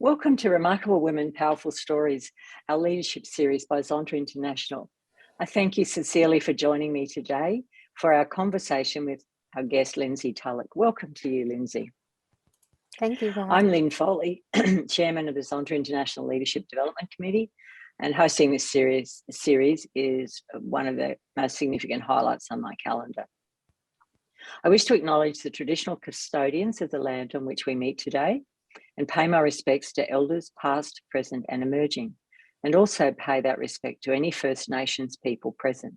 Welcome to Remarkable Women, Powerful Stories, our leadership series by Zonta International. I thank you sincerely for joining me today for our conversation with our guest, Lindsey Tulloch. Welcome to you, Lindsey. Thank you for having I'm me. Lynn Foley, Chairman of the Zonta International Leadership Development Committee, and hosting this series is one of the most significant highlights on my calendar. I wish to acknowledge the traditional custodians of the land on which we meet today and pay my respects to elders past, present and emerging, and also pay that respect to any First Nations people present.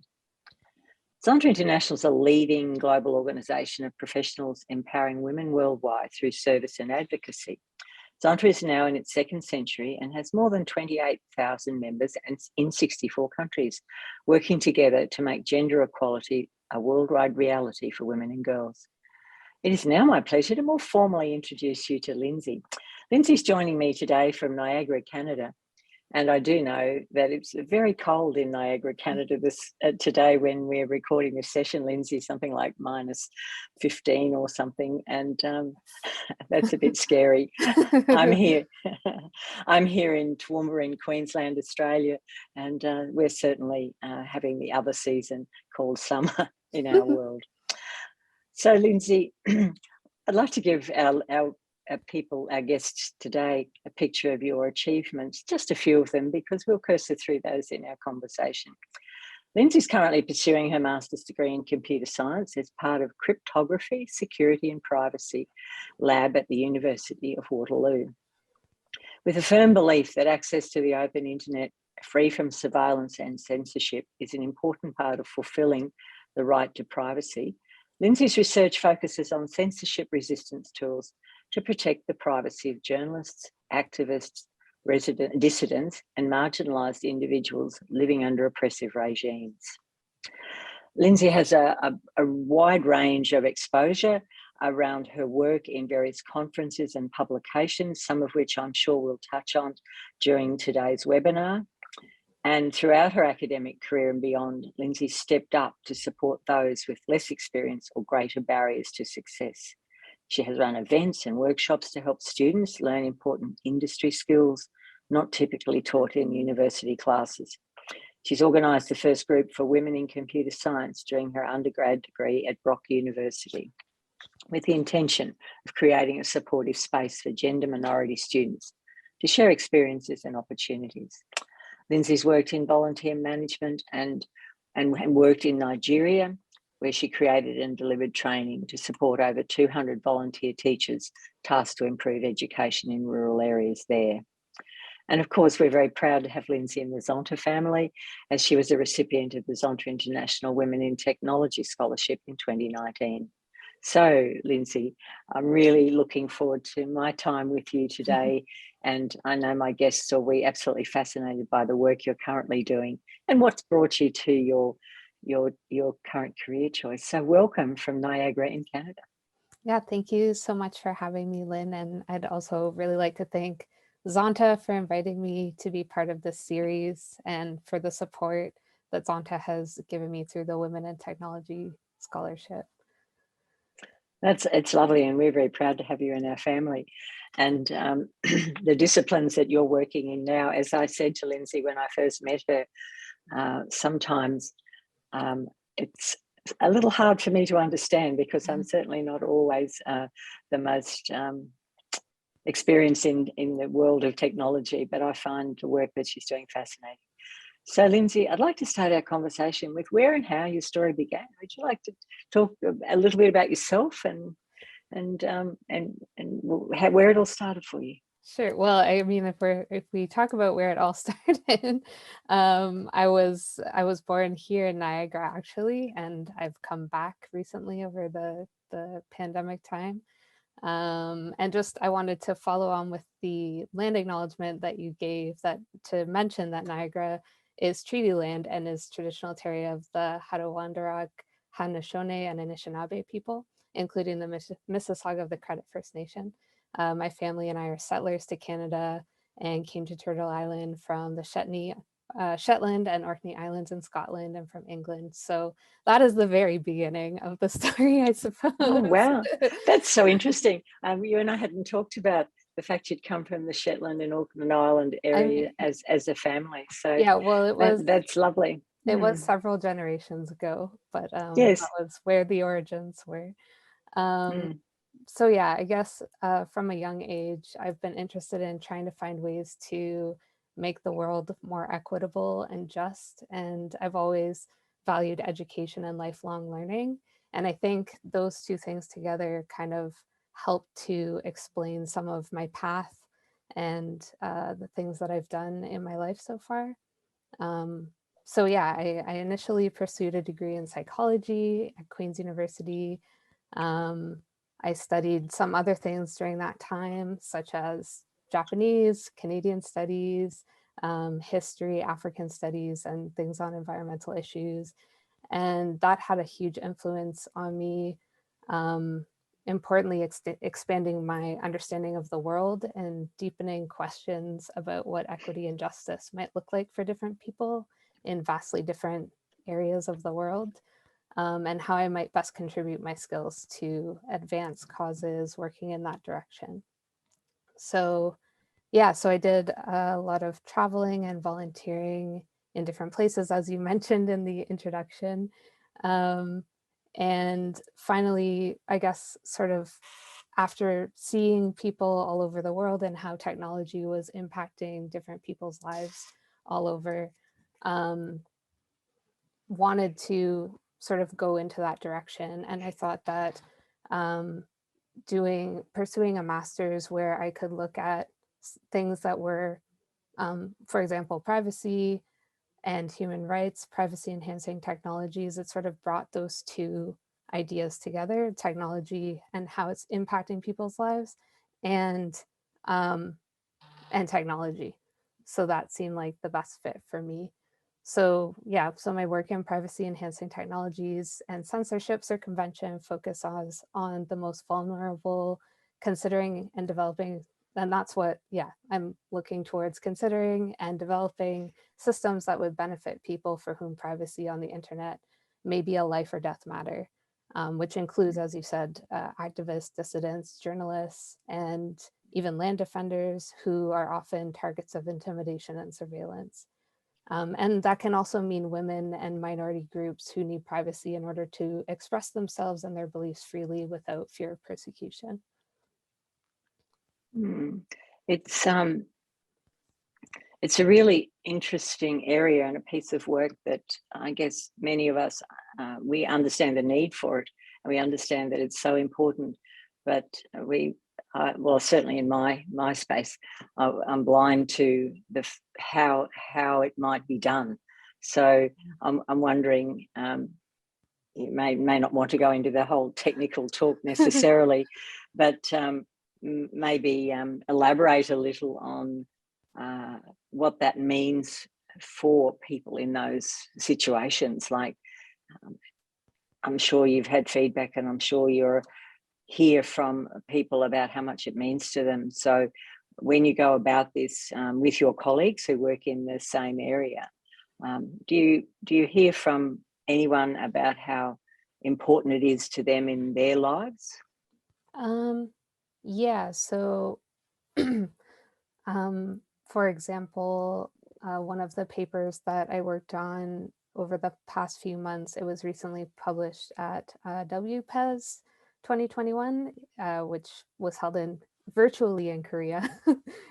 Zonta International is a leading global organisation of professionals empowering women worldwide through service and advocacy. Zonta is now in its second century and has more than 28,000 members and in 64 countries, working together to make gender equality a worldwide reality for women and girls. It is now my pleasure to more formally introduce you to Lindsey. Lindsey's joining me today from Niagara, Canada. And I do know that it's very cold in Niagara, Canada today when we're recording this session, Lindsey, something like -15 or something. And that's a bit scary. I'm here in Toowoomba in Queensland, Australia, and we're certainly having the other season called summer in our world. So, Lindsey, I'd like to give our people, our guests today, a picture of your achievements, just a few of them, because we'll cursor through those in our conversation. Lindsey's currently pursuing her master's degree in computer science as part of Cryptography, Security and Privacy Lab at the University of Waterloo. With a firm belief that access to the open internet, free from surveillance and censorship, is an important part of fulfilling the right to privacy, Lindsey's research focuses on censorship resistance tools to protect the privacy of journalists, activists, dissidents, and marginalised individuals living under oppressive regimes. Lindsey has a wide range of exposure around her work in various conferences and publications, some of which I'm sure we'll touch on during today's webinar. And throughout her academic career and beyond, Lindsey stepped up to support those with less experience or greater barriers to success. She has run events and workshops to help students learn important industry skills not typically taught in university classes. She's organised the first group for women in computer science during her undergrad degree at Brock University, with the intention of creating a supportive space for gender minority students to share experiences and opportunities. Lindsey's worked in volunteer management and worked in Nigeria, where she created and delivered training to support over 200 volunteer teachers tasked to improve education in rural areas there. And of course, we're very proud to have Lindsey in the Zonta family, as she was a recipient of the Zonta International Women in Technology Scholarship in 2019. So, Lindsey, I'm really looking forward to my time with you today. And I know my guests will be absolutely fascinated by the work you're currently doing and what's brought you to your current career choice. So welcome from Niagara in Canada. Yeah, thank you so much for having me, Lynn. And I'd also really like to thank Zonta for inviting me to be part of this series and for the support that Zonta has given me through the Women in Technology Scholarship. It's lovely, and we're very proud to have you in our family. And the disciplines that you're working in now, as I said to Lindsey when I first met her, sometimes it's a little hard for me to understand because I'm certainly not always the most experienced in the world of technology, but I find the work that she's doing fascinating. So, Lindsey, I'd like to start our conversation with where and how your story began. Would you like to talk a little bit about yourself and where it all started for you? Sure. Well, I mean, if we talk about where it all started, I was born here in Niagara actually, and I've come back recently over the pandemic time. And just I wanted to follow on with the land acknowledgement that you gave, that to mention that Niagara is treaty land and is traditional territory of the Hattawandarack, Haudenosaunee, and Anishinaabe people, including the Mississauga of the Credit First Nation. My family and I are settlers to Canada and came to Turtle Island from the Shetland and Orkney Islands in Scotland and from England. So that is the very beginning of the story, I suppose. Oh, wow. That's so interesting. You and I hadn't talked about the fact you'd come from the Shetland and Auckland Island area as a family. So yeah, well, that's lovely. It was several generations ago, but Yes. that was where the origins were. Mm. So yeah, I guess from a young age, I've been interested in trying to find ways to make the world more equitable and just. And I've always valued education and lifelong learning. And I think those two things together kind of help to explain some of my path and the things that I've done in my life so far. So yeah, I initially pursued a degree in psychology at Queen's University. I studied some other things during that time, such as Japanese, Canadian studies, history, African studies, and things on environmental issues. And that had a huge influence on me, importantly, expanding my understanding of the world and deepening questions about what equity and justice might look like for different people in vastly different areas of the world. And how I might best contribute my skills to advance causes working in that direction. So yeah, so I did a lot of traveling and volunteering in different places, as you mentioned in the introduction. And finally, I guess sort of after seeing people all over the world and how technology was impacting different people's lives all over, wanted to sort of go into that direction. And I thought that pursuing a master's where I could look at things that were, for example, privacy and human rights, privacy enhancing technologies, it sort of brought those two ideas together, technology and how it's impacting people's lives, and technology. So that seemed like the best fit for me. So yeah, so my work in privacy enhancing technologies and censorship circumvention focus on the most vulnerable, considering and developing, and that's what, yeah, I'm looking towards, considering and developing systems that would benefit people for whom privacy on the internet may be a life or death matter, which includes, as you said, activists, dissidents, journalists, and even land defenders who are often targets of intimidation and surveillance. And that can also mean women and minority groups who need privacy in order to express themselves and their beliefs freely without fear of persecution. It's a really interesting area and a piece of work that I guess many of us, we understand the need for it, and we understand that it's so important, but well, certainly in my space, I'm blind to how it might be done. So I'm wondering, you may not want to go into the whole technical talk necessarily, but maybe elaborate a little on what that means for people in those situations. Like, I'm sure you've had feedback, and I'm sure you're hear from people about how much it means to them. So when you go about this with your colleagues who work in the same area, do you hear from anyone about how important it is to them in their lives? Yeah, so for example, one of the papers that I worked on over the past few months, it was recently published at WPES 2021, which was held virtually in Korea.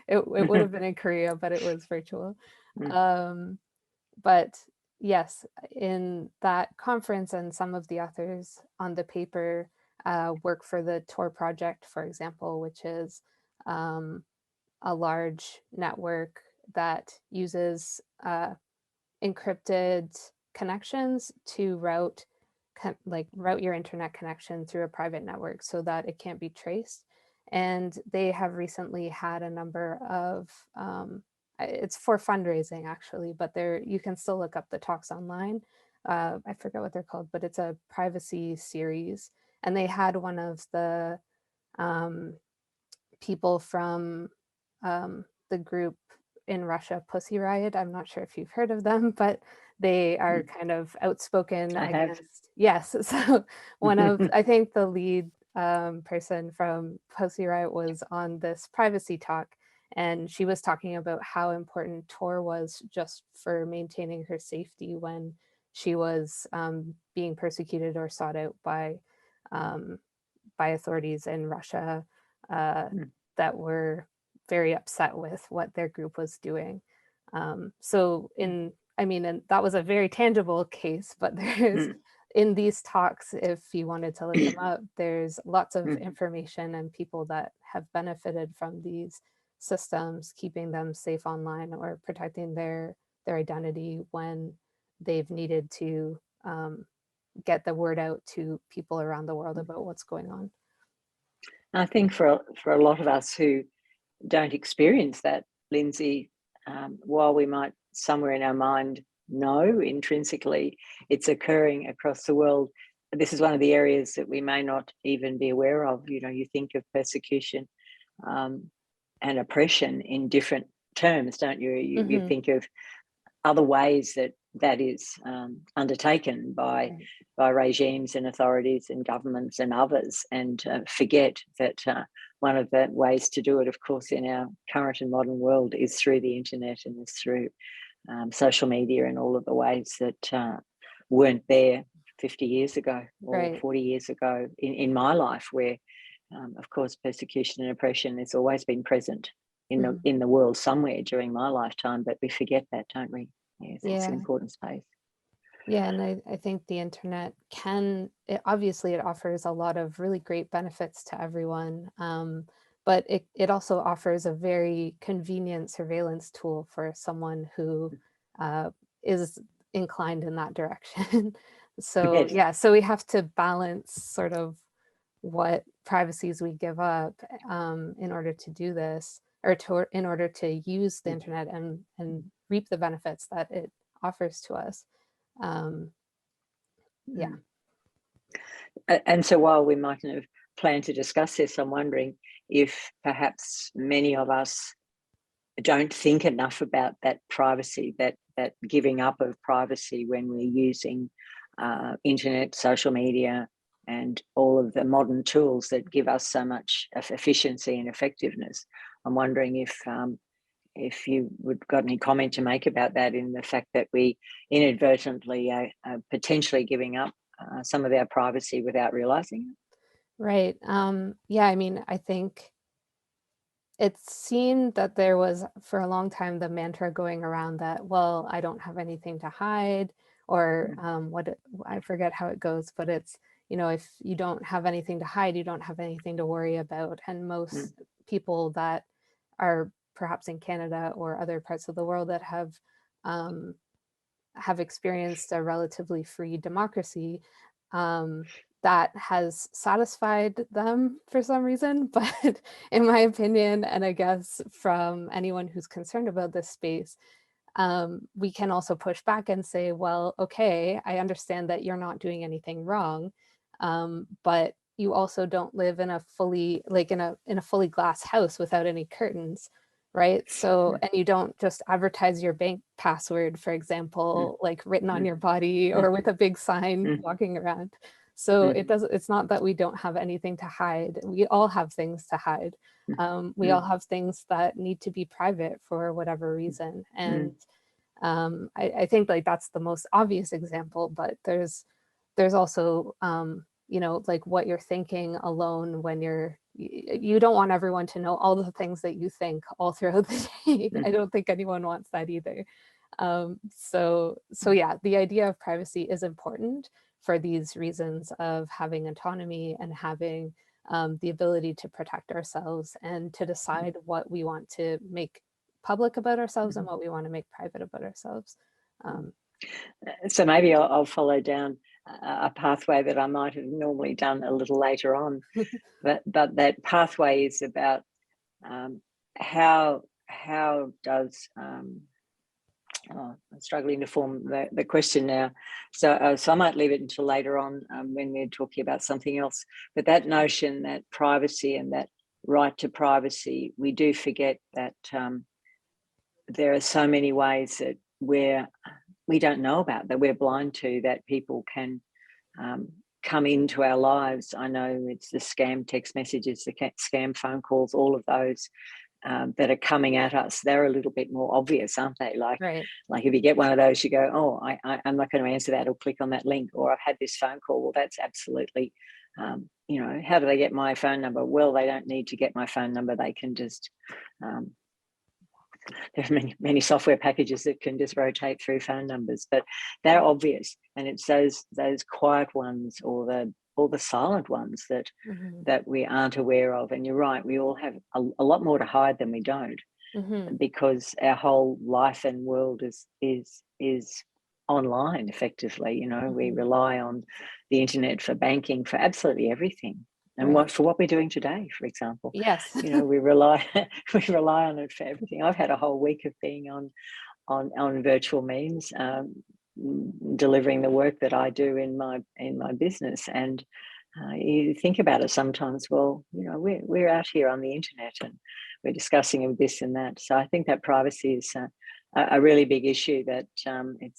It would have been in Korea, but it was virtual. But yes, in that conference, and some of the authors on the paper work for the Tor project, for example, which is a large network that uses encrypted connections to route your internet connection through a private network so that it can't be traced. And they have recently had a number of, it's for fundraising actually, but you can still look up the talks online. I forget what they're called, but it's a privacy series. And they had one of the people from the group in Russia, Pussy Riot. I'm not sure if you've heard of them, but they are kind of outspoken I against, yes. So one of, I think the lead person from Pussy Riot was on this privacy talk, and she was talking about how important Tor was just for maintaining her safety when she was being persecuted or sought out by authorities in Russia that were very upset with what their group was doing. So I mean, and that was a very tangible case, but there's, in these talks, if you wanted to look them up, there's lots of information and people that have benefited from these systems, keeping them safe online or protecting their identity when they've needed to get the word out to people around the world about what's going on. I think for a lot of us who don't experience that, Lindsey, while we might somewhere in our mind know intrinsically it's occurring across the world, this is one of the areas that we may not even be aware of. You know, you think of persecution and oppression in different terms, don't you? You think of other ways that is undertaken by regimes and authorities and governments and others, and forget that one of the ways to do it, of course, in our current and modern world is through the internet and is through social media and all of the ways that weren't there 50 years ago or 40 years ago in my life, where of course persecution and oppression has always been present in the world somewhere during my lifetime, but we forget that, don't we? Yes, it's an important space. Yeah, and I think the internet obviously it offers a lot of really great benefits to everyone, but it also offers a very convenient surveillance tool for someone who is inclined in that direction. So yeah, so we have to balance sort of what privacies we give up in order to do this, or in order to use the internet and reap the benefits that it offers to us. Yeah. And so while we mightn't have planned to discuss this, I'm wondering if perhaps many of us don't think enough about that privacy, that giving up of privacy when we're using internet, social media, and all of the modern tools that give us so much efficiency and effectiveness. I'm wondering if you would got any comment to make about that, in the fact that we inadvertently are potentially giving up some of our privacy without realizing it. Right. Yeah, I mean, I think it seemed that there was for a long time the mantra going around that, well, I don't have anything to hide, or I forget how it goes, but it's, you know, if you don't have anything to hide, you don't have anything to worry about. And most people that are perhaps in Canada or other parts of the world that have experienced a relatively free democracy, that has satisfied them for some reason. But in my opinion, and I guess from anyone who's concerned about this space, we can also push back and say, well, okay, I understand that you're not doing anything wrong, but you also don't live in a fully glass house without any curtains, right? So, and you don't just advertise your bank password, for example, like written on your body or with a big sign walking around. So it's not that we don't have anything to hide. We all have things to hide. We all have things that need to be private for whatever reason. And I think like that's the most obvious example, but there's also, you know, like what you're thinking alone when you don't want everyone to know all the things that you think all throughout the day. I don't think anyone wants that either. So yeah, the idea of privacy is important for these reasons of having autonomy and having the ability to protect ourselves and to decide what we want to make public about ourselves and what we want to make private about ourselves. So maybe I'll follow down a pathway that I might have normally done a little later on, but that pathway is about how does I'm struggling to form the question now, so I might leave it until later on when we're talking about something else. But that notion that privacy and that right to privacy, we do forget that there are so many ways that we don't know about, that we're blind to, that people can come into our lives. I know it's the scam text messages, the scam phone calls, all of those that are coming at us. They're a little bit more obvious, aren't they? Like if you get one of those, you go, oh, I'm not going to answer that, or click on that link, or I've had this phone call. Well, that's absolutely, you know, how do they get my phone number? Well, they don't need to get my phone number. They can just, there are many software packages that can just rotate through phone numbers, but they're obvious. And it's those quiet ones, or the silent ones that we aren't aware of. And you're right, we all have a lot more to hide than we don't, because our whole life and world is online effectively. You know, we rely on the internet for banking, for absolutely everything. And for what we're doing today, for example. Yes. You know, we rely on it for everything. I've had a whole week of being on virtual means, delivering the work that I do in my business. And you think about it sometimes, well, you know, we're out here on the internet and we're discussing this and that. So I think that privacy is a really big issue that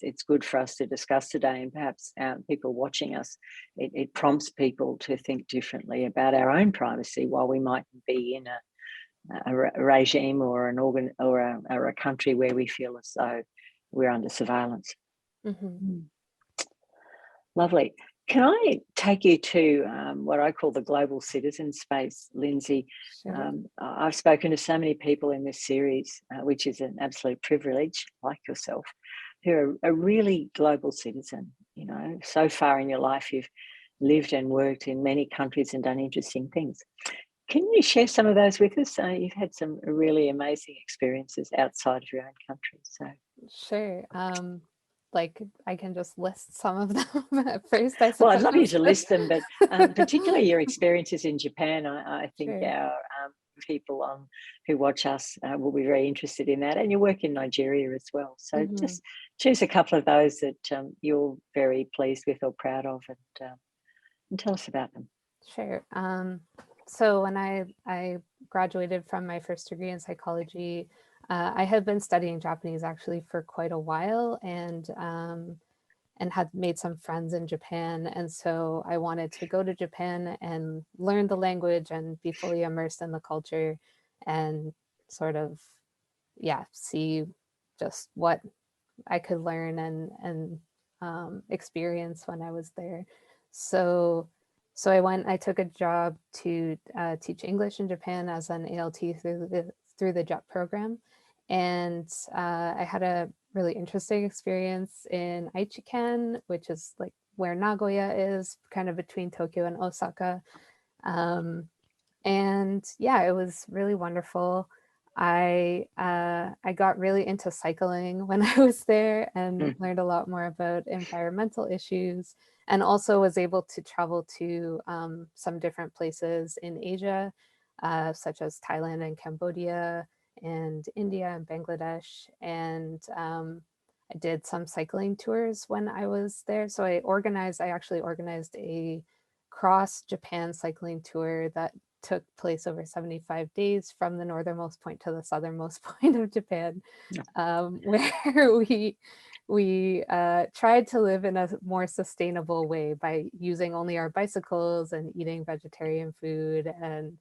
it's good for us to discuss today. And perhaps people watching us, it prompts people to think differently about our own privacy, while we might be in a regime or an organ or a country where we feel as though we're under surveillance. Lovely. Can I take you to what I call the global citizen space, Lindsey? Sure. I've spoken to so many people in this series, which is an absolute privilege, like yourself, who are a really global citizen. You know, so far in your life, you've lived and worked in many countries and done interesting things. Can you share some of those with us? You've had some really amazing experiences outside of your own country. So Sure. Like I can just list some of them at first, I suppose. Well, I'd love you to list them, but particularly your experiences in Japan. I think our people who watch us will be very interested in that, and your work in Nigeria as well. So just choose a couple of those that you're very pleased with or proud of, and tell us about them. Sure. So when I graduated from my first degree in psychology, I had been studying Japanese actually for quite a while, and had made some friends in Japan. And so I wanted to go to Japan and learn the language and be fully immersed in the culture, and sort of, see just what I could learn and experience when I was there. So I took a job to teach English in Japan as an ALT through the JET program. And I had a really interesting experience in Aichiken, which is like where Nagoya is, kind of between Tokyo and Osaka. And yeah, it was really wonderful. I got really into cycling when I was there, and learned a lot more about environmental issues, and also was able to travel to some different places in Asia, such as Thailand and Cambodia and India and Bangladesh. And I did some cycling tours when I was there. So I actually organized a cross Japan cycling tour that took place over 75 days from the northernmost point to the southernmost point of Japan, where we tried to live in a more sustainable way by using only our bicycles and eating vegetarian food, and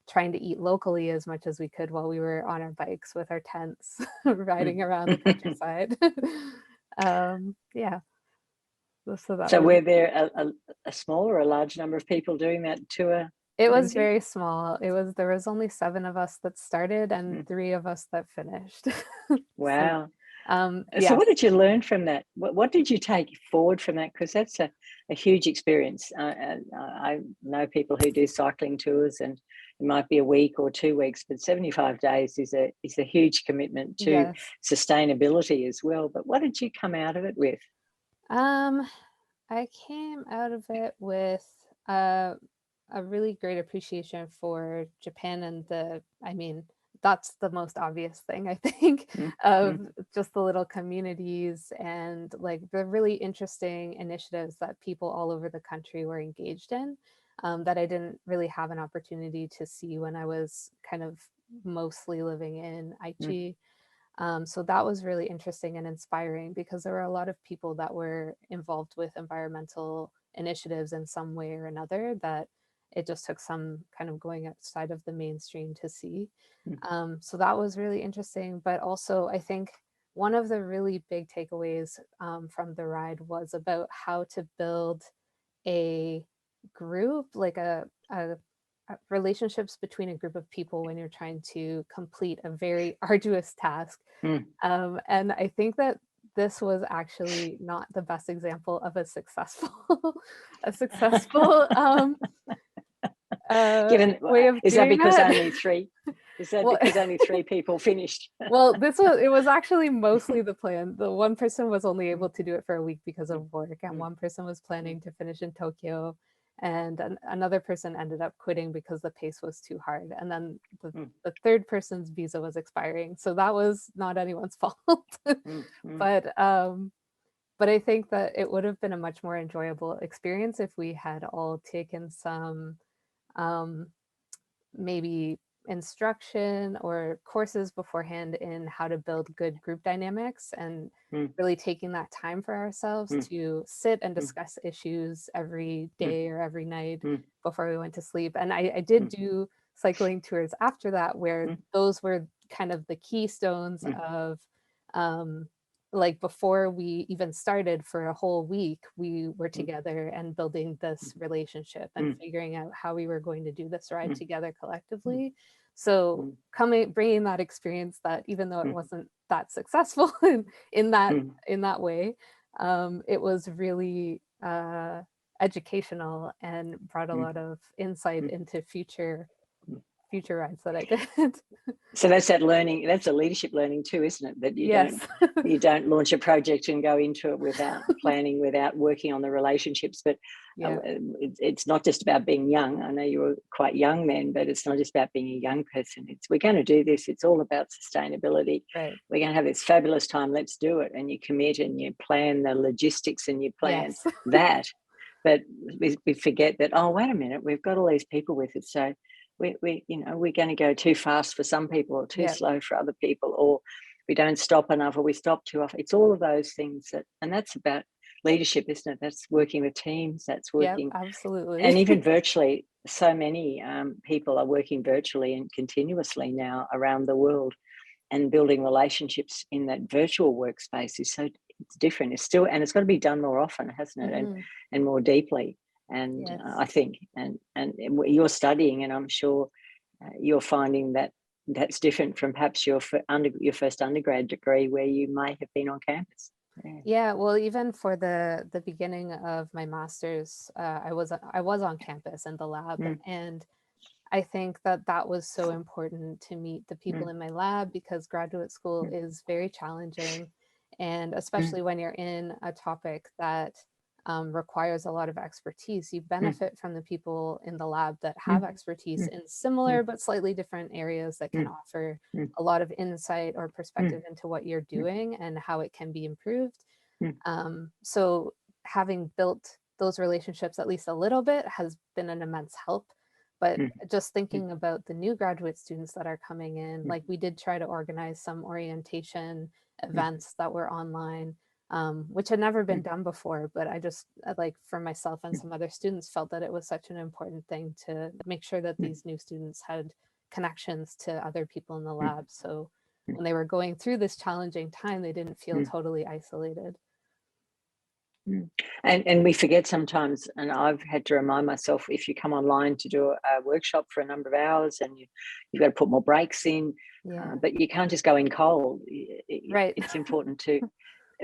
trying to eat locally as much as we could while we were on our bikes with our tents, riding around the countryside. Yeah. So were there a small or a large number of people doing that tour? It was very small. There was only 7 of us that started and 3 of us that finished. Wow. Yes. So what did you learn from that? What did you take forward from that? Because that's a huge experience. I know people who do cycling tours, and it might be a week or 2 weeks, but 75 days is a huge commitment to sustainability as well. But what did you come out of it with? I came out of it with a really great appreciation for Japan, and that's the most obvious thing, I think, of just the little communities and like the really interesting initiatives that people all over the country were engaged in, that I didn't really have an opportunity to see when I was kind of mostly living in Aichi. So that was really interesting and inspiring, because there were a lot of people that were involved with environmental initiatives in some way or another, that it just took some kind of going outside of the mainstream to see. So that was really interesting. But also, I think one of the really big takeaways from the ride was about how to build a group, like relationships between a group of people when you're trying to complete a very arduous task. And I think that this was actually not the best example of a successful Given, way of is that doing because that. only three? Is that Well, because only 3 people finished? well, it was actually mostly the plan. The one person was only able to do it for a week because of work, and one person was planning to finish in Tokyo, and another person ended up quitting because the pace was too hard. And then the third person's visa was expiring, so that was not anyone's fault. But I think that it would have been a much more enjoyable experience if we had all taken some maybe instruction or courses beforehand in how to build good group dynamics, and really taking that time for ourselves to sit and discuss issues every day or every night before we went to sleep. And I did do cycling tours after that, where those were kind of the keystones of like, before we even started, for a whole week, we were together and building this relationship and figuring out how we were going to do this ride together collectively. So bringing that experience, that even though it wasn't that successful in that way, it was really educational and brought a lot of insight into future rides that I did. So that's that learning, that's a leadership learning too, isn't it? That you don't launch a project and go into it without planning, without working on the relationships. But it's not just about being young. I know you were quite young then, but it's not just about being a young person. We're going to do this. It's all about sustainability. Right. We're going to have this fabulous time. Let's do it. And you commit and you plan the logistics and you plan that. But we forget that, oh, wait a minute, we've got all these people with us. So we're going to go too fast for some people, or too slow for other people, or we don't stop enough, or we stop too often. It's all of those things and that's about leadership, isn't it? That's working with teams. That's working, absolutely. And even virtually, so many people are working virtually and continuously now around the world, and building relationships in that virtual workspace is so it's different. It's still, and it's got to be done more often, hasn't it? And more deeply. And I think, and you're studying, and I'm sure you're finding that that's different from perhaps your first undergrad degree, where you may have been on campus. Yeah, well, even for the beginning of my master's, I was on campus in the lab, and I think that was so important to meet the people in my lab, because graduate school is very challenging, and especially when you're in a topic that requires a lot of expertise, you benefit from the people in the lab that have expertise in similar but slightly different areas that can offer a lot of insight or perspective into what you're doing and how it can be improved. So having built those relationships at least a little bit has been an immense help. But just thinking about the new graduate students that are coming in, like, we did try to organize some orientation events that were online, which had never been done before, but I just, like, for myself and some other students, felt that it was such an important thing to make sure that these new students had connections to other people in the lab. So when they were going through this challenging time, they didn't feel totally isolated. And we forget sometimes, and I've had to remind myself, if you come online to do a workshop for a number of hours, and you've got to put more breaks in, but you can't just go in cold. Right. It's important to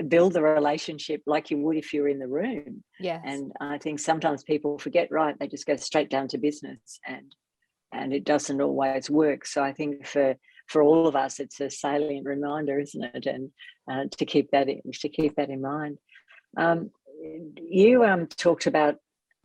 build the relationship like you would if you were in the room. Yes. And I think sometimes people forget, right, they just go straight down to business, and it doesn't always work. So I think for all of us, it's a salient reminder, isn't it? And to keep that in mind. You talked about,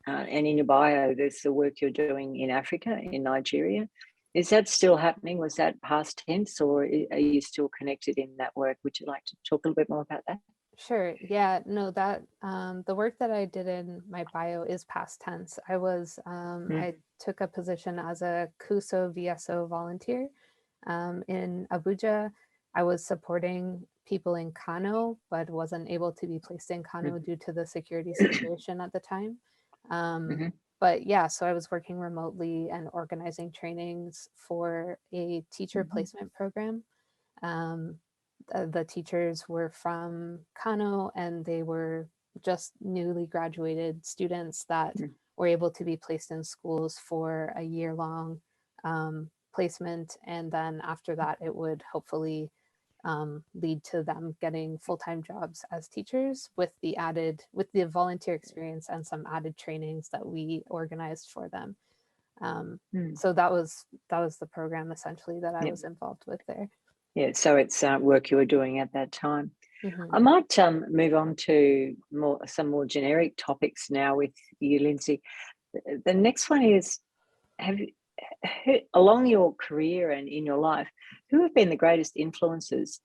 and in your bio, there's the work you're doing in Africa, in Nigeria. Is that still happening? Was that past tense, or are you still connected in that work? Would you like to talk a little bit more about that? Sure. Yeah, no, that the work that I did in my bio is past tense. I was I took a position as a CUSO VSO volunteer in Abuja. I was supporting people in Kano, but wasn't able to be placed in Kano due to the security situation at the time. Mhm. But yeah, so I was working remotely and organizing trainings for a teacher Mhm. placement program. Um, the teachers were from Kano, and they were just newly graduated students that Mm. were able to be placed in schools for a year-long placement. And then after that, it would hopefully lead to them getting full-time jobs as teachers with the volunteer experience and some added trainings that we organized for them. Mm. So that was the program essentially that I Yep. was involved with there. Yeah, so it's work you were doing at that time. I Mhm. might move on to some more generic topics now with you, Lindsey. The next one is, have you, along your career and in your life, who have been the greatest influences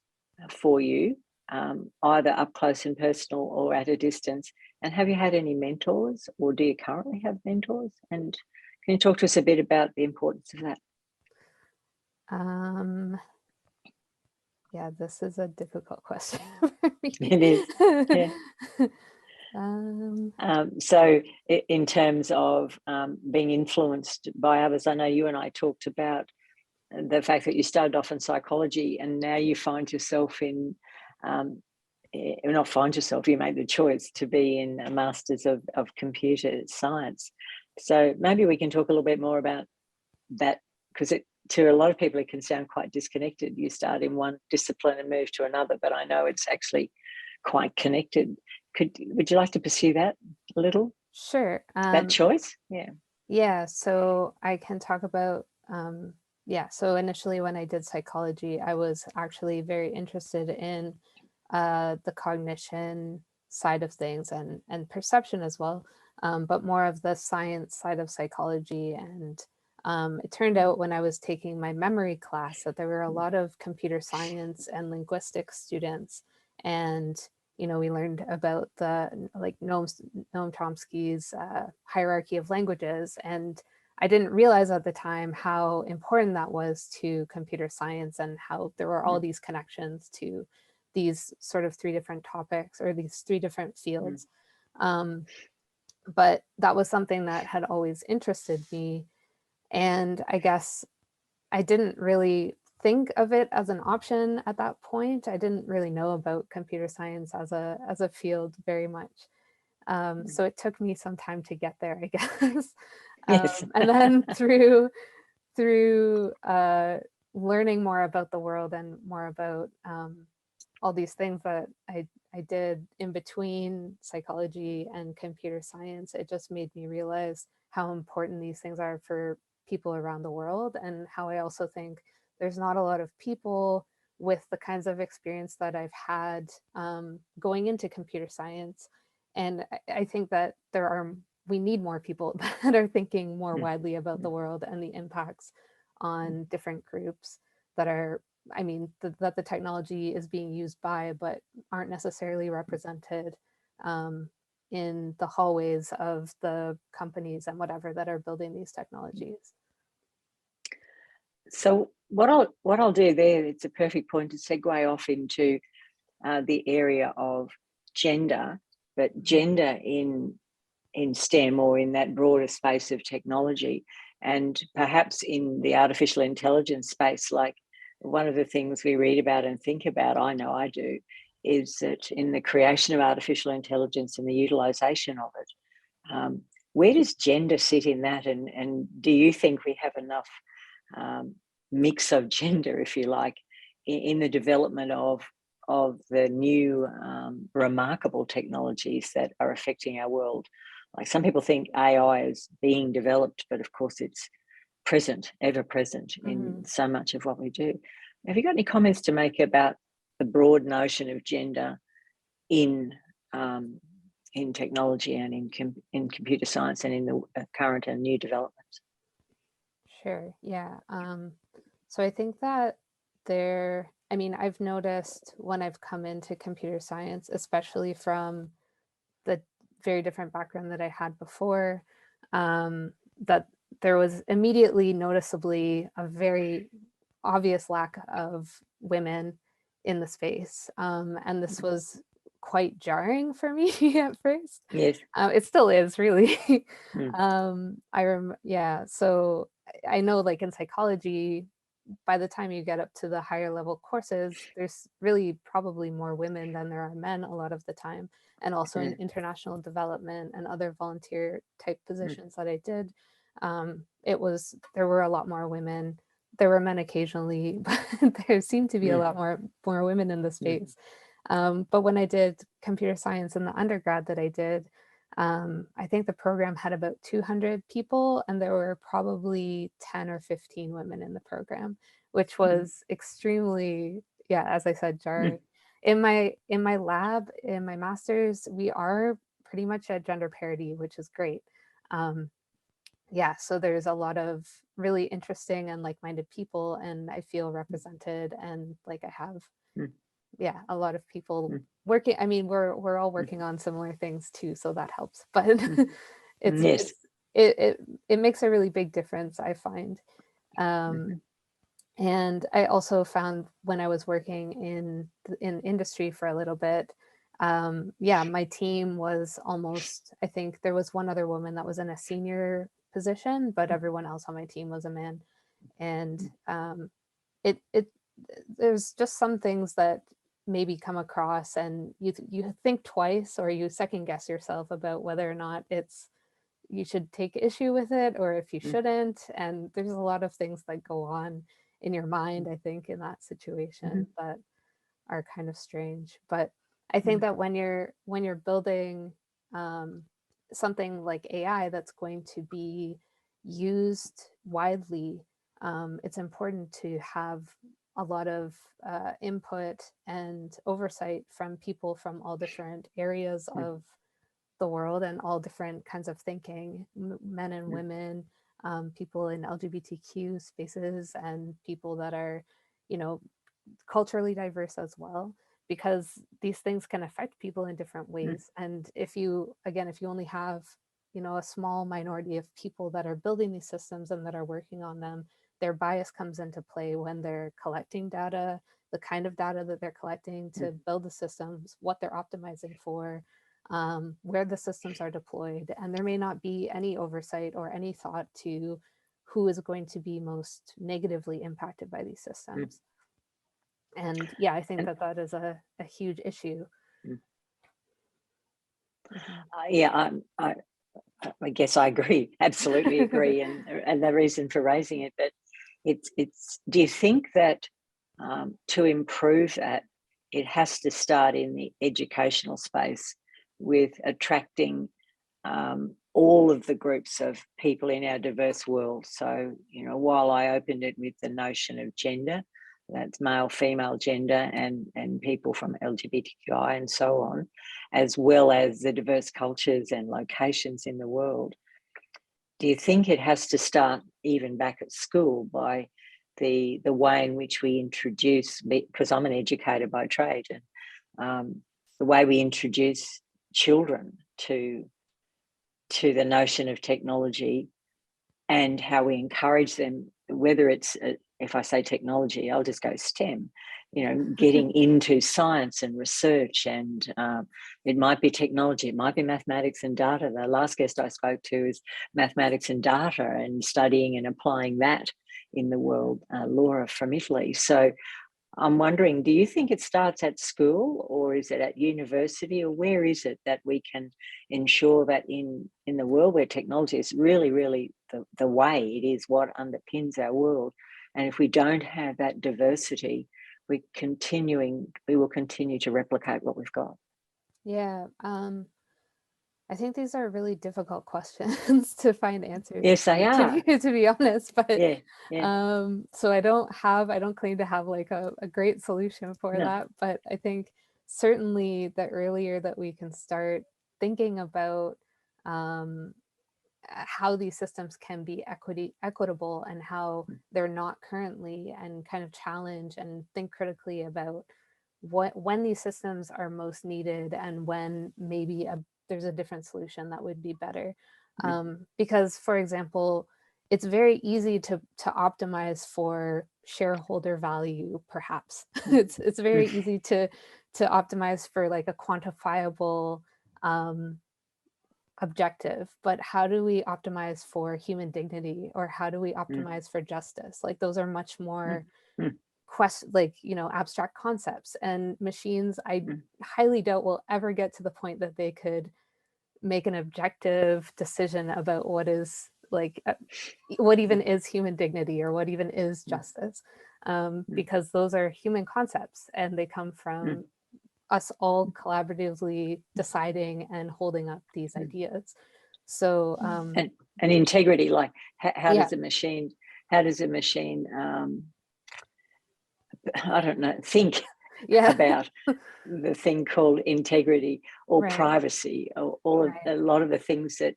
for you, either up close and personal or at a distance? And have you had any mentors, or do you currently have mentors? And can you talk to us a bit about the importance of that? Um, yeah, this is a difficult question for me. It is, yeah. um, So in terms of being influenced by others, I know you and I talked about the fact that you started off in psychology and now you find yourself in, not find yourself, you made the choice to be in a Masters of Computer Science. So maybe we can talk a little bit more about that, because to a lot of people, it can sound quite disconnected. You start in one discipline and move to another, but I know it's actually quite connected. Would you like to pursue that a little, sure. that choice? Yeah. Yeah, so I can talk about, yeah, so initially when I did psychology, I was actually very interested in the cognition side of things and perception as well, but more of the science side of psychology. And it turned out when I was taking my memory class that there were a lot of computer science and linguistics students. And we learned about Noam Chomsky's hierarchy of languages, and I didn't realize at the time how important that was to computer science and how there were all these connections to these sort of three different topics or these three different fields. But that was something that had always interested me, and I guess I didn't really think of it as an option at that point. I didn't really know about computer science as a field very much. So it took me some time to get there, I guess. Yes. And then through learning more about the world and more about all these things that I did in between psychology and computer science, it just made me realize how important these things are for people around the world, and how I also think there's not a lot of people with the kinds of experience that I've had going into computer science. And I think that we need more people that are thinking more widely about the world and the impacts on different groups that are, I mean, that the technology is being used by, but aren't necessarily represented in the hallways of the companies and whatever that are building these technologies. So what I'll do there, it's a perfect point to segue off into the area of gender, but gender in STEM, or in that broader space of technology, and perhaps in the artificial intelligence space. Like, one of the things we read about and think about, I know I do, is that in the creation of artificial intelligence and the utilization of it, where does gender sit in that? And do you think we have enough mix of gender, if you like, in the development of the new remarkable technologies that are affecting our world? Like, some people think AI is being developed, but of course it's present, ever present in so much of what we do. Have you got any comments to make about the broad notion of gender in technology and in computer science and in the current and new developments? Sure, yeah. So I think that I mean, I've noticed when I've come into computer science, especially from the very different background that I had before, that there was immediately noticeably a very obvious lack of women in the space. And this was quite jarring for me at first. Yes. It still is, really. Mm. Yeah, so I know, like, in psychology, by the time you get up to the higher level courses, there's really probably more women than there are men a lot of the time. And also in Mm. international development and other volunteer type Mm. positions that I did, there were a lot more women. There were men occasionally, but there seemed to be a Mm. lot more women in the Mm. space. But when I did computer science in the undergrad that I did, I think the program had about 200 people, and there were probably 10 or 15 women in the program, which was extremely, yeah, as I said, jarring. Mm. In my lab, in my master's, we are pretty much at gender parity, which is great. Yeah, so there's a lot of really interesting and like-minded people, and I feel represented, and like I have, Mm. yeah, a lot of people Mm. working. I mean, we're all Mm. working on similar things too, so that helps. But Mm. it's Yes. it's it makes a really big difference, I find. Mhm. And I also found when I was working in industry for a little bit, yeah, my team was almost, I think there was one other woman that was in a senior position, but everyone else on my team was a man. And it there's just some things that maybe come across, and you think twice, or you second guess yourself about whether or not you should take issue with it, or if you Mm. shouldn't. And there's a lot of things that go on in your mind, I think, in that situation Mhm. that are kind of strange. But I think Mm. that when you're building um, something like AI that's going to be used widely, it's important to have a lot of input and oversight from people from all different areas Mm. of the world and all different kinds of thinking, men and Mm. women, people in LGBTQ spaces, and people that are, you know, culturally diverse as well, because these things can affect people in different Mm. ways. And if you only have, a small minority of people that are building these systems and that are working on them, their bias comes into play when they're collecting data, the kind of data that they're collecting to Mm. build the systems, what they're optimizing for, where the systems are deployed. And there may not be any oversight or any thought to who is going to be most negatively impacted by these Mm. systems. And yeah, I think And that that is a huge issue. mm. Mhm. Yeah, I guess I agree, absolutely agree, and the reason for raising it. But it's. Do you think that to improve that, it has to start in the educational space with attracting all of the groups of people in our diverse world? So, while I opened it with the notion of gender, that's male, female gender, and people from LGBTQI and so on, as well as the diverse cultures and locations in the world. Do you think it has to start even back at school by the way in which we introduce, because I'm an educator by trade, and the way we introduce children to the notion of technology, and how we encourage them, whether it's, if I say technology, I'll just go STEM, getting into science and research. And it might be technology, it might be mathematics and data. The last guest I spoke to is mathematics and data and studying and applying that in the world, Laura from Italy. So I'm wondering, do you think it starts at school, or is it at university, or where is it that we can ensure that in the world where technology is really, really the way it is, what underpins our world, and if we don't have that diversity, we will continue to replicate what we've got. Yeah, I think these are really difficult questions to find answers Yes, they are. to be honest. But Yeah, yeah. so I don't claim to have like a great solution for No. that. But I think certainly the earlier that we can start thinking about um, how these systems can be equitable and how they're not currently, and kind of challenge and think critically about when these systems are most needed, and when maybe there's a different solution that would be better. Because, for example, it's very easy to optimize for shareholder value, perhaps. It's very easy to optimize for like a quantifiable objective, but how do we optimize for human dignity, or how do we optimize for justice? Like those are much more abstract concepts, and machines I highly doubt will ever get to the point that they could make an objective decision about what is like what even is human dignity, or what even is justice, because those are human concepts and they come from us all collaboratively deciding and holding up these ideas. So and integrity, like how yeah. does a machine I don't know, think about the thing called integrity or privacy, or a lot of the things that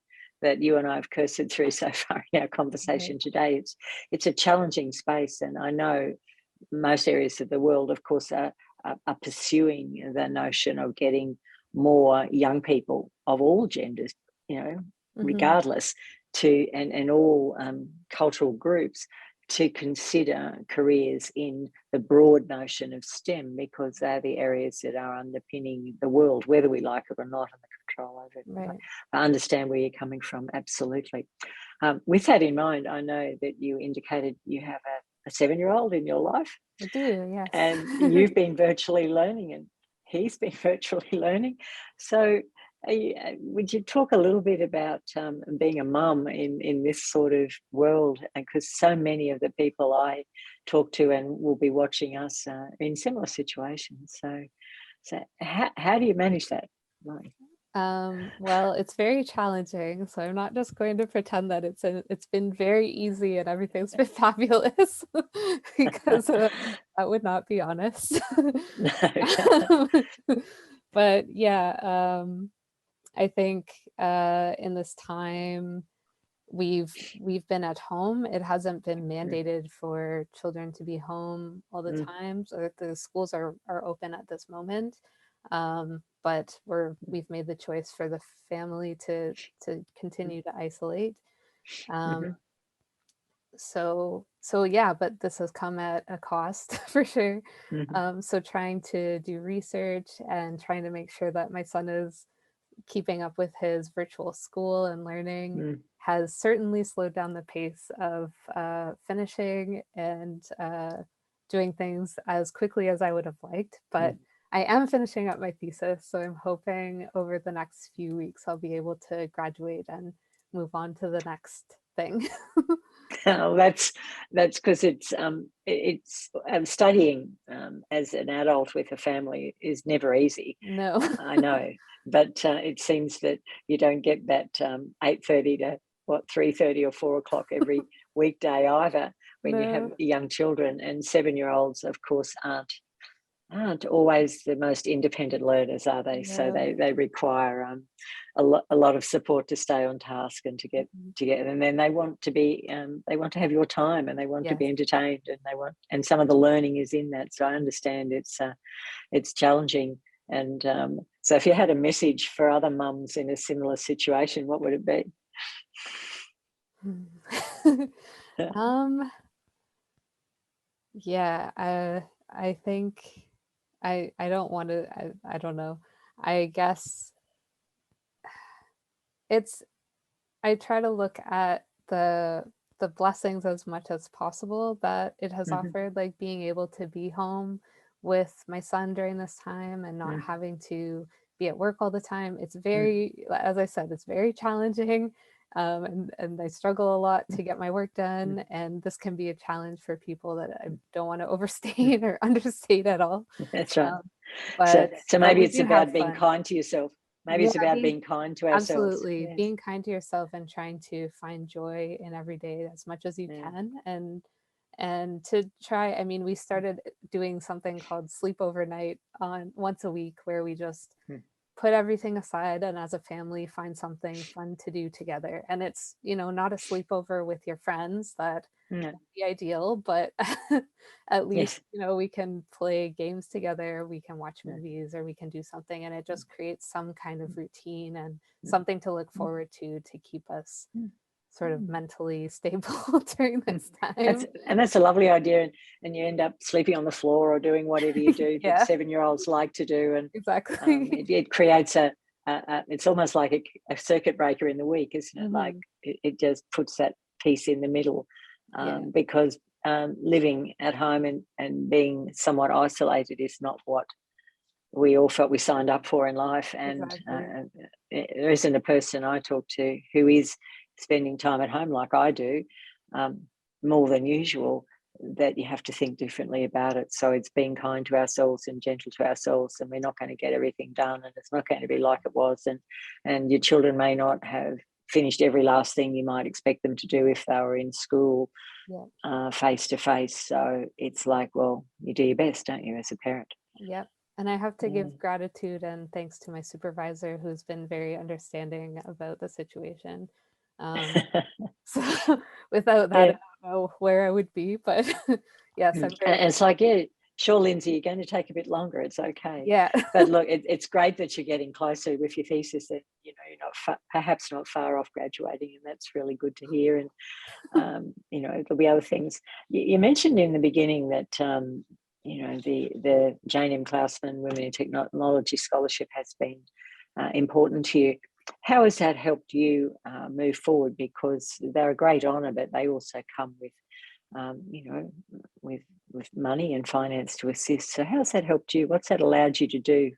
you and I have cursed through so far in our conversation today. It's a challenging space, and I know most areas of the world, of course, are pursuing the notion of getting more young people of all genders, regardless, and all cultural groups, to consider careers in the broad notion of STEM, because they're the areas that are underpinning the world, whether we like it or not, and the control over it. Right. I understand where you're coming from, absolutely. With that in mind, I know that you indicated you have a 7-year-old in your life. I do, yes. And you've been virtually learning, and he's been virtually learning. So would you talk a little bit about being a mum in this sort of world? Because so many of the people I talk to and will be watching us are in similar situations. So how do you manage that, Molly? Well, it's very challenging, so I'm not just going to pretend that it's been very easy and everything's been fabulous, because that would not be honest. But yeah, I think in this time we've been at home. It hasn't been mandated for children to be home all the time, so the schools are open at this moment. But we've made the choice for the family to continue to isolate. So yeah, but this has come at a cost for sure. So trying to do research and trying to make sure that my son is keeping up with his virtual school and learning has certainly slowed down the pace of finishing and doing things as quickly as I would have liked. But I am finishing up my thesis, so I'm hoping over the next few weeks I'll be able to graduate and move on to the next thing. Oh, that's because it's studying as an adult with a family is never easy. No. I know, but it seems that you don't get that 8:30 to 3:30 or 4 o'clock every weekday either when you have young children. And 7-year-olds, of course, aren't always the most independent learners, are they? No. So they require a lot of support to stay on task and to get together. And then they want to be they want to have your time, and they want to be entertained, and some of the learning is in that. So I understand it's challenging. And so if you had a message for other mums in a similar situation, what would it be? I think I don't want to, I don't know. I guess I try to look at the blessings as much as possible that it has offered, like being able to be home with my son during this time and not having to be at work all the time. It's very, as I said, it's very challenging. And I struggle a lot to get my work done, and this can be a challenge for people that I don't want to overstate or understate at all. That's right. So maybe it's about being kind to yourself. Maybe it's about being kind to ourselves. Absolutely. Yes. Being kind to yourself and trying to find joy in every day as much as you can. And to try, I mean, we started doing something called sleep overnight on once a week, where we just put everything aside and as a family find something fun to do together. And it's, not a sleepover with your friends, that would be ideal, but at least, we can play games together, we can watch movies, or we can do something, and it just creates some kind of routine and something to look forward to keep us sort of mentally stable during this time. That's a lovely idea, and you end up sleeping on the floor or doing whatever you do that Yeah, 7-year-olds like to do, and exactly. it creates it's almost like a circuit breaker in the week, isn't it? Like it just puts that piece in the middle, Yeah, because living at home and being somewhat isolated is not what we all felt we signed up for in life. And exactly. there isn't a person I talk to who is spending time at home like I do, more than usual, that you have to think differently about it. So it's being kind to ourselves and gentle to ourselves, and we're not going to get everything done, and it's not going to be like it was. And your children may not have finished every last thing you might expect them to do if they were in school, face to face. So it's like, well, you do your best, don't you, as a parent? Yep. And I have to give gratitude and thanks to my supervisor, who's been very understanding about the situation. So without that, I don't know where I would be, but yes, I'm very and it's like, yeah, sure, Lindsay, you're going to take a bit longer. It's okay. yeah. But look, it's great that you're getting closer with your thesis, that, you know, you're not perhaps not far off graduating, and that's really good to hear. And you know, there'll be other things. You mentioned in the beginning that you know, the Jane M. Klausman Women in Technology Scholarship has been important to you. How has that helped you move forward? Because they're a great honour, but they also come with you know, with money and finance to assist. So how's that helped you? What's that allowed you to do?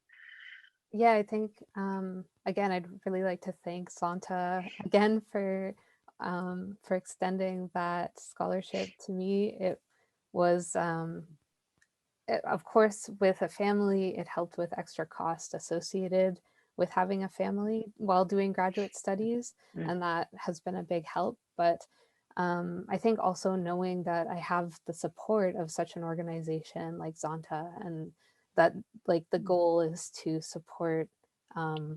Yeah, I think again, I'd really like to thank Santa again for extending that scholarship to me. It was of course, with a family, it helped with extra cost associated with having a family while doing graduate studies, and that has been a big help. But I think also knowing that I have the support of such an organization like Zonta, and that like the goal is to support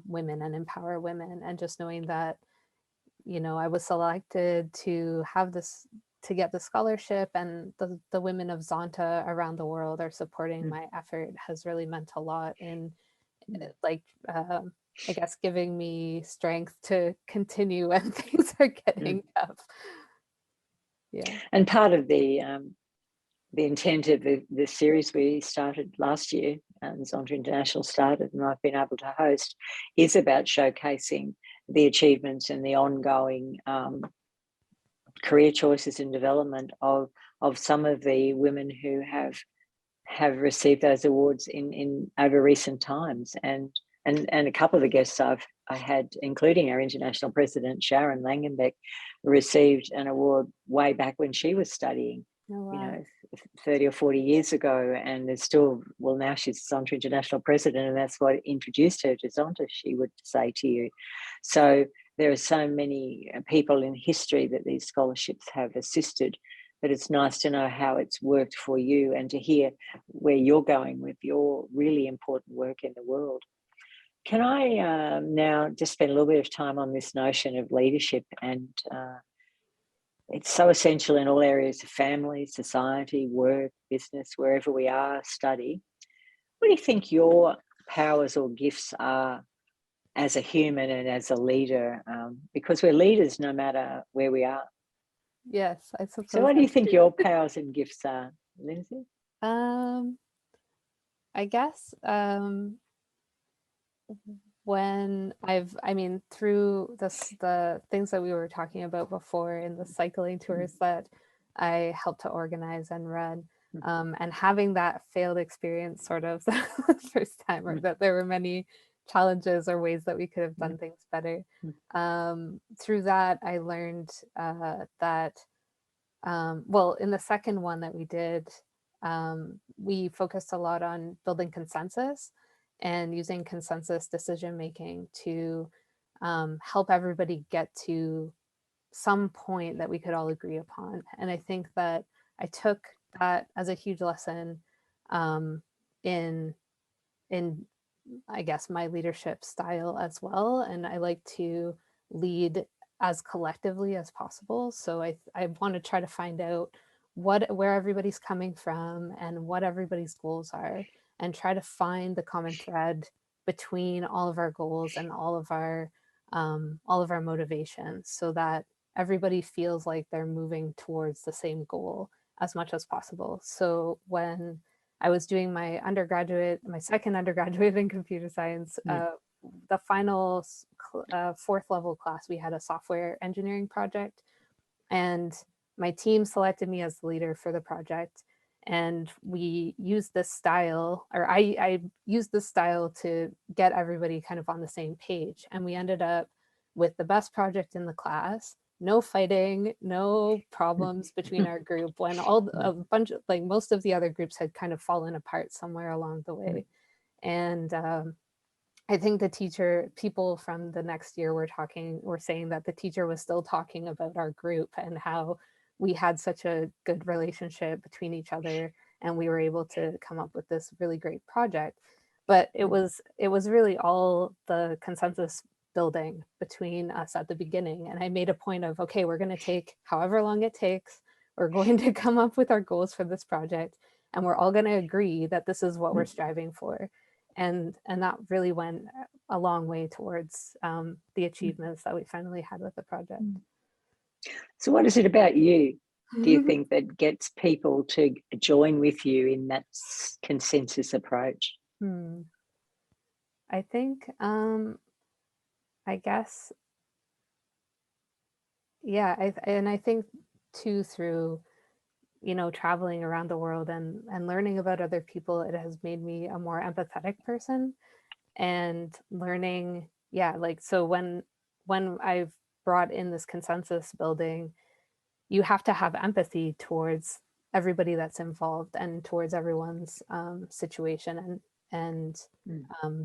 women and empower women, and just knowing that, you know, I was selected to have this, to get the scholarship, and the women of Zonta around the world are supporting my effort has really meant a lot in like I guess giving me strength to continue when things are getting tough. Yeah. And part of the intent of the series we started last year, and Zonta International started, and I've been able to host, is about showcasing the achievements and the ongoing career choices and development of some of the women who have received those awards in over recent times. And a couple of the guests I had, including our international president Sharon Langenbeck, received an award way back when she was studying. Oh, wow. You know, 30 or 40 years ago, and there's still, well, now she's Zonta International President, and that's what introduced her to Zonta, she would say to you. So there are so many people in history that these scholarships have assisted, but it's nice to know how it's worked for you and to hear where you're going with your really important work in the world. Can I now just spend a little bit of time on this notion of leadership? And it's so essential in all areas of family, society, work, business, wherever we are, study. What do you think your powers or gifts are as a human and as a leader? Because we're leaders no matter where we are. Yes, I So suppose what do you that's think true. your powers and gifts are, Lindsay? I guess when I mean, through the things that we were talking about before in the cycling tours that I helped to organize and run, and having that failed experience sort of the first time, or that there were many challenges or ways that we could have done things better. Through that, I learned that, well, in the second one that we did, we focused a lot on building consensus and using consensus decision making to help everybody get to some point that we could all agree upon. And I think that I took that as a huge lesson in I guess my leadership style as well. And I like to lead as collectively as possible. So I want to try to find out where everybody's coming from and what everybody's goals are, and try to find the common thread between all of our goals and all of our motivations, so that everybody feels like they're moving towards the same goal as much as possible. So when I was doing my second undergraduate in computer science, the final fourth level class, we had a software engineering project, and my team selected me as the leader for the project. And we used this style, or I used this style to get everybody kind of on the same page. And we ended up with the best project in the class, no fighting, no problems between our group, when like most of the other groups had kind of fallen apart somewhere along the way. And I think people from the next year were saying that the teacher was still talking about our group and how we had such a good relationship between each other, and we were able to come up with this really great project. But it was really all the consensus building between us at the beginning. And I made a point of, okay, we're going to take however long it takes. We're going to come up with our goals for this project, and we're all going to agree that this is what we're striving for. And that really went a long way towards the achievements that we finally had with the project. So what is it about you, do you think, that gets people to join with you in that consensus approach? I think, I guess, yeah, I think too, through, traveling around the world and learning about other people, it has made me a more empathetic person. And learning, so when I've brought in this consensus building, you have to have empathy towards everybody that's involved and towards everyone's situation and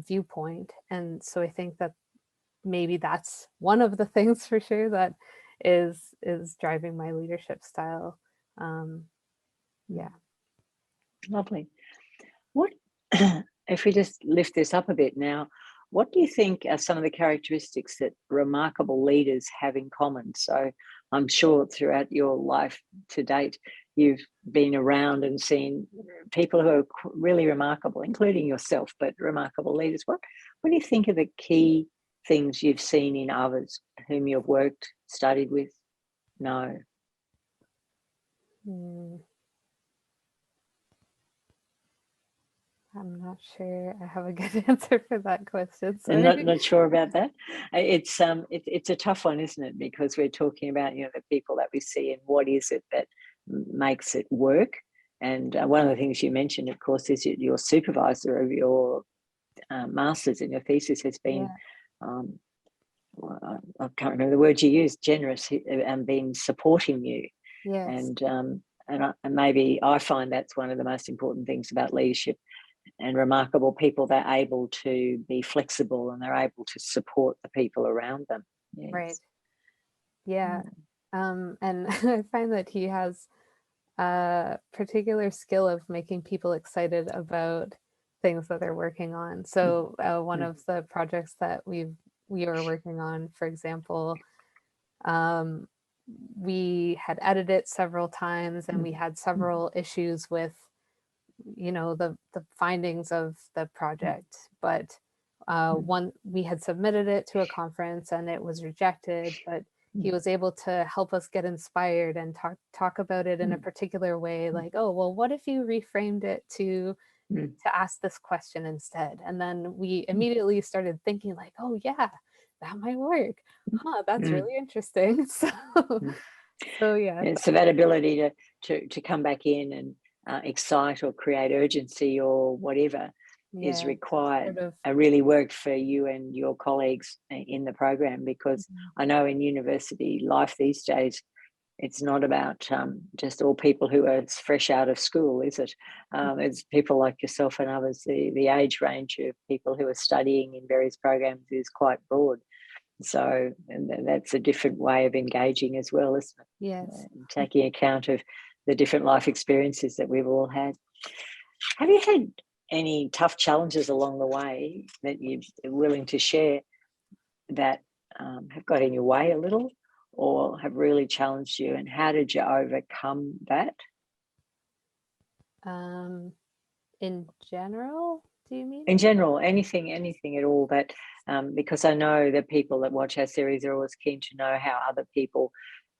viewpoint. And so I think that maybe that's one of the things for sure that is driving my leadership style. Yeah. Lovely. What, if we just lift this up a bit now, what do you think are some of the characteristics that remarkable leaders have in common? So I'm sure throughout your life to date, you've been around and seen people who are really remarkable, including yourself, but remarkable leaders. What do you think are the key things you've seen in others whom you've worked, studied with? No. I'm not sure I have a good answer for that question. I'm not sure about that. It's a tough one, isn't it? Because we're talking about, the people that we see and what is it that makes it work. And one of the things you mentioned, of course, is your supervisor of your master's and your thesis has been, I can't remember the word you used, generous, and been supporting you. Yes. And maybe I find that's one of the most important things about leadership. And remarkable people, they're able to be flexible and they're able to support the people around them. Yes. Right. Yeah. And I find that he has a particular skill of making people excited about things that they're working on. So one of the projects that we were working on, for example, we had edited it several times and we had several issues with the findings of the project, but we had submitted it to a conference and it was rejected, but he was able to help us get inspired and talk about it in a particular way, like, oh, well, what if you reframed it to ask this question instead? And then we immediately started thinking like, oh yeah, that might work. That's really interesting. So yeah. So that ability to come back in and excite or create urgency or whatever is required. Really worked for you and your colleagues in the program, because I know in university life these days, it's not about just all people who are fresh out of school, is it? It's people like yourself and others. The age range of people who are studying in various programs is quite broad. So and that's a different way of engaging as well, isn't it? Yes. Taking account of the different life experiences that we've all had. Have you had any tough challenges along the way that you're willing to share that have got in your way a little or have really challenged you, and how did you overcome that? In general, do you mean? In general, anything at all that, because I know that people that watch our series are always keen to know how other people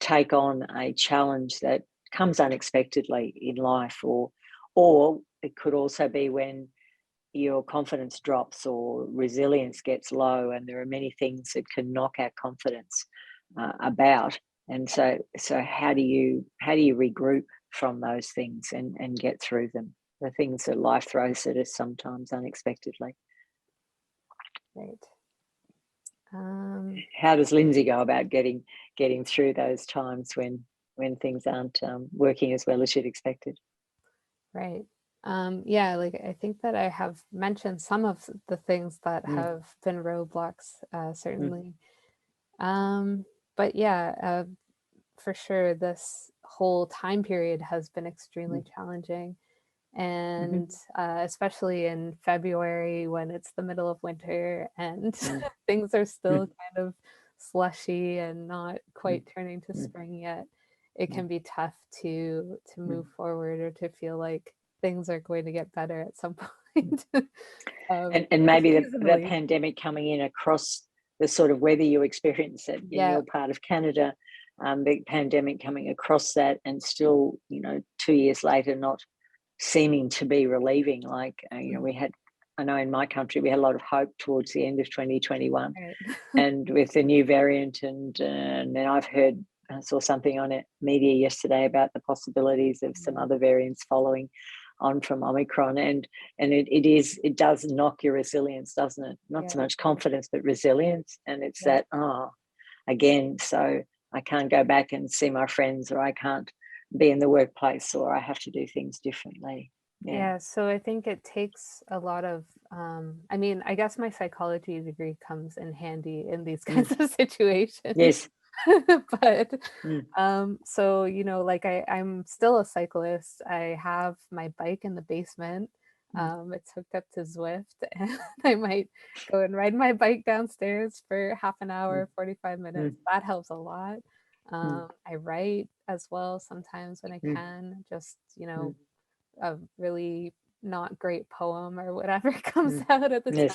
take on a challenge that comes unexpectedly in life, or it could also be when your confidence drops or resilience gets low, and there are many things that can knock our confidence about. And so how do you regroup from those things and get through them, the things that life throws at us sometimes unexpectedly? Right. How does Lindsey go about getting through those times when things aren't working as well as you'd expected? Right. Yeah, like I think that I have mentioned some of the things that have been roadblocks, certainly. But yeah, for sure, this whole time period has been extremely challenging. And especially in February when it's the middle of winter and things are still kind of slushy and not quite turning to spring yet, it can be tough to move forward or to feel like things are going to get better at some point. And maybe the pandemic coming in across the sort of weather you experience it in your part of Canada, the pandemic coming across that, and still, 2 years later, not seeming to be relieving. Like, I know in my country, we had a lot of hope towards the end of 2021, Right. and with the new variant, and then I saw something on it media yesterday about the possibilities of some other variants following on from Omicron, and it does knock your resilience, doesn't it? Not so much confidence, but resilience, and it's that again. So I can't go back and see my friends, or I can't be in the workplace, or I have to do things differently. Yeah, so I think it takes a lot of, I mean, I guess my psychology degree comes in handy in these kinds of situations. Yes. But so, like I'm still a cyclist. I have my bike in the basement. It's hooked up to Zwift, and I might go and ride my bike downstairs for half an hour, 45 minutes. That helps a lot. I write as well sometimes when I can, just, a really not great poem or whatever comes out at the time.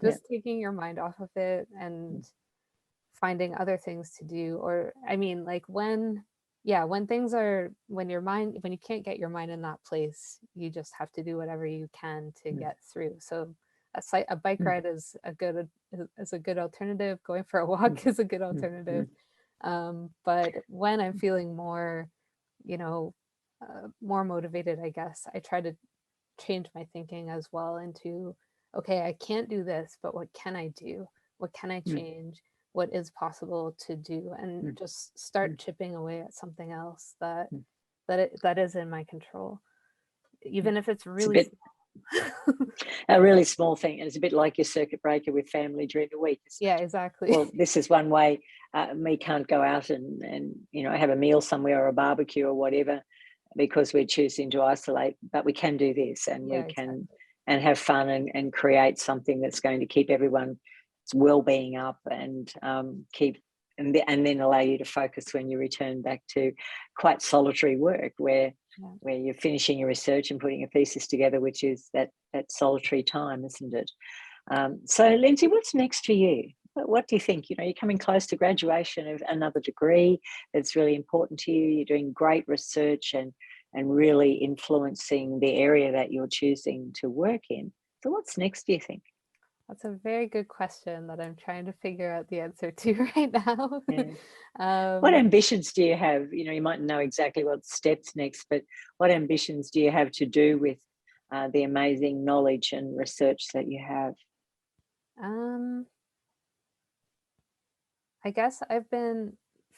Just taking your mind off of it and finding other things to do. Or I mean, like when you can't get your mind in that place, you just have to do whatever you can to get through. So a bike ride is a good alternative. Going for a walk is a good alternative. But when I'm feeling more, more motivated, I guess, I try to change my thinking as well into, okay, I can't do this, but what can I do? What can I change? What is possible to do? And just start chipping away at something else that is in my control, even if it's really a really small thing. And it's a bit like your circuit breaker with family during the week. Yeah, exactly. Well, this is one way. We can't go out and have a meal somewhere or a barbecue or whatever because we're choosing to isolate, but we can do this, and we can and have fun and create something that's going to keep everyone's well-being up and keep and then allow you to focus when you return back to quite solitary work where you're finishing your research and putting a thesis together, which is that solitary time, isn't it? So, Lindsey, what's next for you? What do you think? You're coming close to graduation of another degree that's really important to you. You're doing great research and really influencing the area that you're choosing to work in. So what's next, do you think? That's a very good question that I'm trying to figure out the answer to right now. What ambitions do you have? You might know exactly what steps next, but what ambitions do you have to do with the amazing knowledge and research that you have? I guess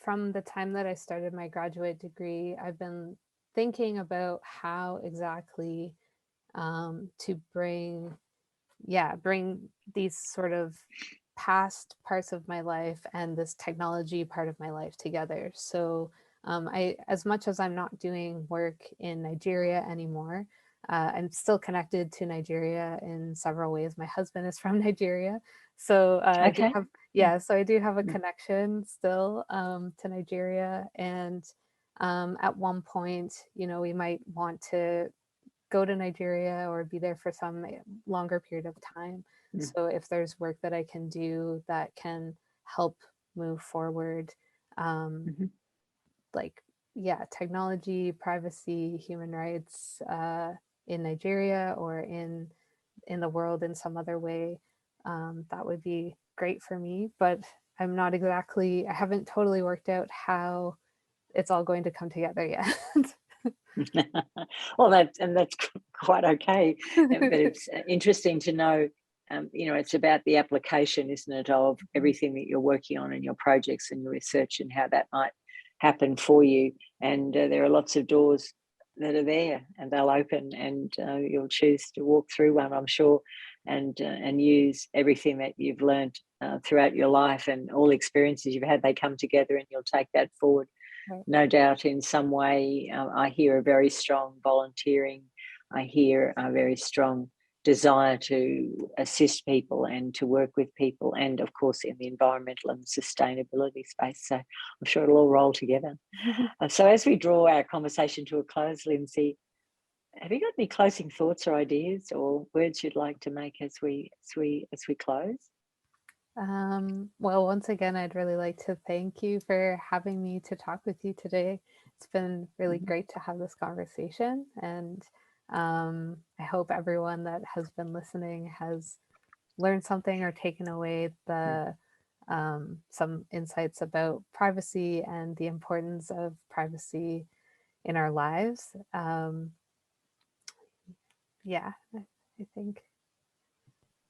from the time that I started my graduate degree, I've been thinking about how exactly to bring these sort of past parts of my life and this technology part of my life together. So as much as I'm not doing work in Nigeria anymore, I'm still connected to Nigeria in several ways. My husband is from Nigeria, so I do have a connection still to Nigeria. And at one point, we might want to go to Nigeria or be there for some longer period of time. So if there's work that I can do that can help move forward Mhm. like, yeah, technology, privacy, human rights in Nigeria or in the world in some other way. That would be great for me, but I haven't totally worked out how it's all going to come together yet. Well, that's quite okay. But it's interesting to know, it's about the application, isn't it, of everything that you're working on in your projects and your research and how that might happen for you. And there are lots of doors that are there and they'll open, and you'll choose to walk through one, I'm sure, and use everything that you've learned throughout your life and all experiences you've had. They come together and you'll take that forward. Right. No doubt in some way. I hear a very strong volunteering. I hear a very strong desire to assist people and to work with people, and of course in the environmental and sustainability space. So I'm sure it'll all roll together. So as we draw our conversation to a close, Lindsey, have you got any closing thoughts or ideas or words you'd like to make as we close? Well, once again, I'd really like to thank you for having me to talk with you today. It's been really great to have this conversation, and I hope everyone that has been listening has learned something or taken away some insights about privacy and the importance of privacy in our lives. Yeah, I think.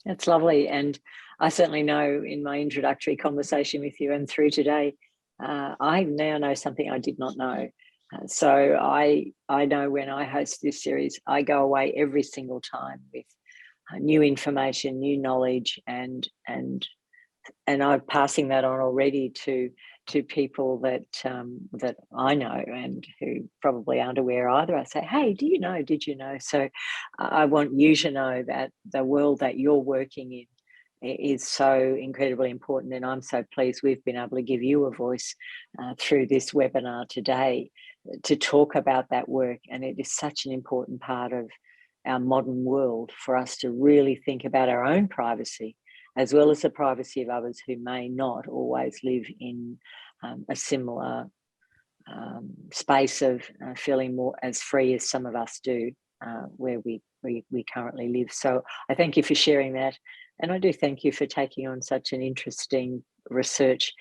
That's lovely. And I certainly know in my introductory conversation with you and through today, I now know something I did not know. So I know when I host this series, I go away every single time with new information, new knowledge, and I'm passing that on already to people that that I know and who probably aren't aware either. I say, hey, do you know? Did you know? So I want you to know that the world that you're working in is so incredibly important, and I'm so pleased we've been able to give you a voice through this webinar today to talk about that work. And it is such an important part of our modern world for us to really think about our own privacy, as well as the privacy of others who may not always live in a similar space of feeling more as free as some of us do, where we currently live. So I thank you for sharing that. And I do thank you for taking on such an interesting research.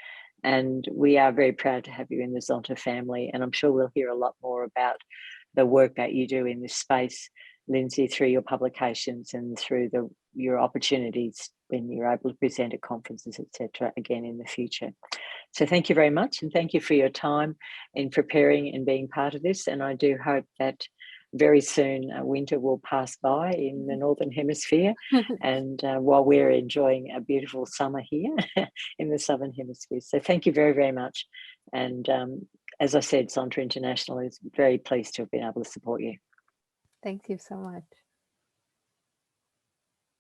And we are very proud to have you in the Zonta family. And I'm sure we'll hear a lot more about the work that you do in this space, Lindsey, through your publications and through your opportunities when you're able to present at conferences, etc., again in the future. So thank you very much, and thank you for your time in preparing and being part of this. And I do hope that very soon winter will pass by in the Northern Hemisphere, and while we're enjoying a beautiful summer here in the Southern Hemisphere. So thank you very, very much. And as I said, Zonta International is very pleased to have been able to support you. Thank you so much.